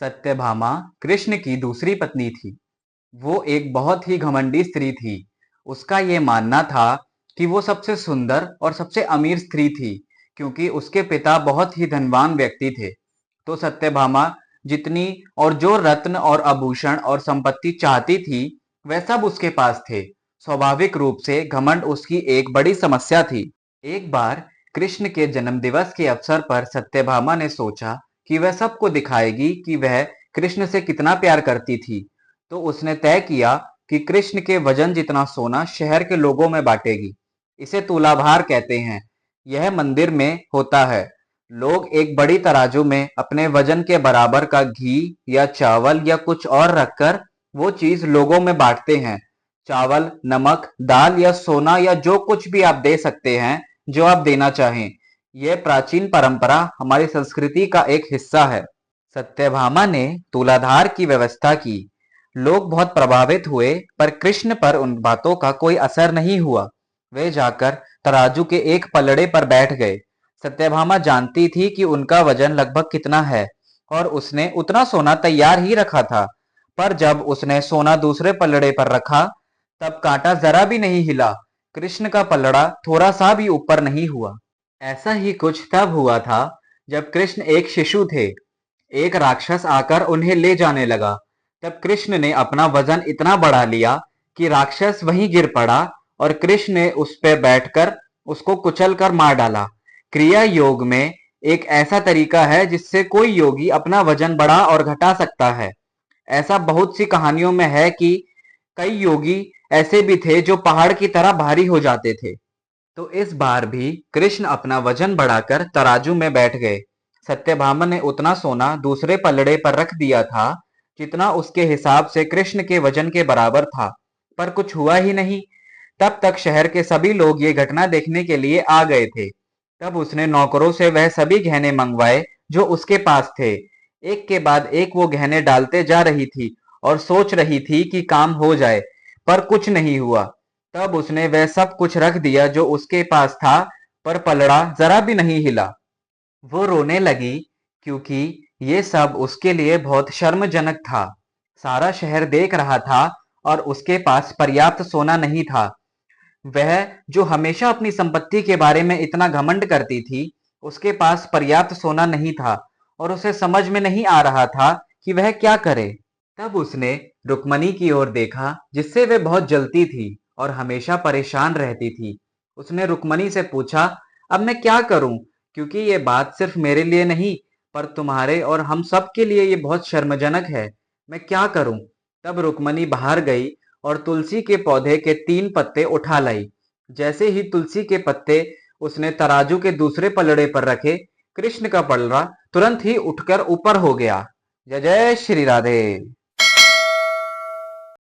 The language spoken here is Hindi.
सत्यभामा कृष्ण की दूसरी पत्नी थी। वो एक बहुत ही घमंडी स्त्री थी। उसका ये मानना था कि वो सबसे सुंदर और सबसे अमीर स्त्री थी, क्योंकि उसके पिता बहुत ही धनवान व्यक्ति थे। तो सत्यभामा जितनी और जो रत्न और आभूषण और संपत्ति चाहती थी, वह सब उसके पास थे। स्वाभाविक रूप से घमंड उसकी एक बड़ी समस्या थी। एक बार कृष्ण के जन्मदिवस के अवसर पर सत्यभामा ने सोचा कि वह सबको दिखाएगी कि वह कृष्ण से कितना प्यार करती थी। तो उसने तय किया कि कृष्ण के वजन जितना सोना शहर के लोगों में बांटेगी। इसे तुलाभार कहते हैं। यह मंदिर में होता है। लोग एक बड़ी तराजू में अपने वजन के बराबर का घी या चावल या कुछ और रखकर वो चीज लोगों में बांटते हैं। चावल, नमक, दाल या सोना या जो कुछ भी आप दे सकते हैं, जो आप देना चाहें। यह प्राचीन परंपरा हमारी संस्कृति का एक हिस्सा है। सत्यभामा ने तुलाधार की व्यवस्था की। लोग बहुत प्रभावित हुए, पर कृष्ण पर उन बातों का कोई असर नहीं हुआ। वे जाकर तराजू के एक पलड़े पर बैठ गए। सत्यभामा जानती थी कि उनका वजन लगभग कितना है, और उसने उतना सोना तैयार ही रखा था। पर जब उसने सोना दूसरे पलड़े पर रखा, तब कांटा जरा भी नहीं हिला। कृष्ण का पलड़ा थोड़ा सा भी ऊपर नहीं हुआ। ऐसा ही कुछ तब हुआ था जब कृष्ण एक शिशु थे। एक राक्षस आकर उन्हें ले जाने लगा। तब कृष्ण ने अपना वजन इतना बढ़ा लिया कि राक्षस वहीं गिर पड़ा, और कृष्ण ने उस पर बैठकर उसको कुचल कर मार डाला। क्रिया योग में एक ऐसा तरीका है जिससे कोई योगी अपना वजन बढ़ा और घटा सकता है। ऐसा बहुत सी कहानियों में है कि कई योगी ऐसे भी थे जो पहाड़ की तरह भारी हो जाते थे। तो इस बार भी कृष्ण अपना वजन बढ़ाकर तराजू में बैठ गए। सत्यभामा ने उतना सोना दूसरे पलड़े पर रख दिया था जितना उसके हिसाब से कृष्ण के वजन के बराबर था, पर कुछ हुआ ही नहीं। तब तक शहर के सभी लोग ये घटना देखने के लिए आ गए थे। तब उसने नौकरों से वह सभी गहने मंगवाए जो उसके पास थे। एक के बाद एक वो गहने डालते जा रही थी और सोच रही थी कि काम हो जाए, पर कुछ नहीं हुआ। तब उसने वह सब कुछ रख दिया जो उसके पास था, पर पलड़ा जरा भी नहीं हिला। वो रोने लगी, क्योंकि ये सब उसके लिए बहुत शर्मजनक था। सारा शहर देख रहा था, और उसके पास पर्याप्त सोना नहीं था। वह जो हमेशा अपनी संपत्ति के बारे में इतना घमंड करती थी, उसके पास पर्याप्त सोना नहीं था, और उसे समझ में नहीं आ रहा था कि वह क्या करे। तब उसने रुक्मणी की ओर देखा, जिससे वह बहुत जलती थी और हमेशा परेशान रहती थी। उसने रुक्मणी से पूछा, अब मैं क्या करूं, क्योंकि ये बात सिर्फ मेरे लिए नहीं, पर तुम्हारे और हम सब के लिए ये बहुत शर्मजनक है। मैं क्या करूं? तब रुक्मणी बाहर गई और तुलसी के पौधे के 3 पत्ते उठा लाई। जैसे ही तुलसी के पत्ते उसने तराजू के दूसरे पलड़े पर रखे, कृष्ण का पलड़ा तुरंत ही उठकर ऊपर हो गया। जय जय श्री राधे।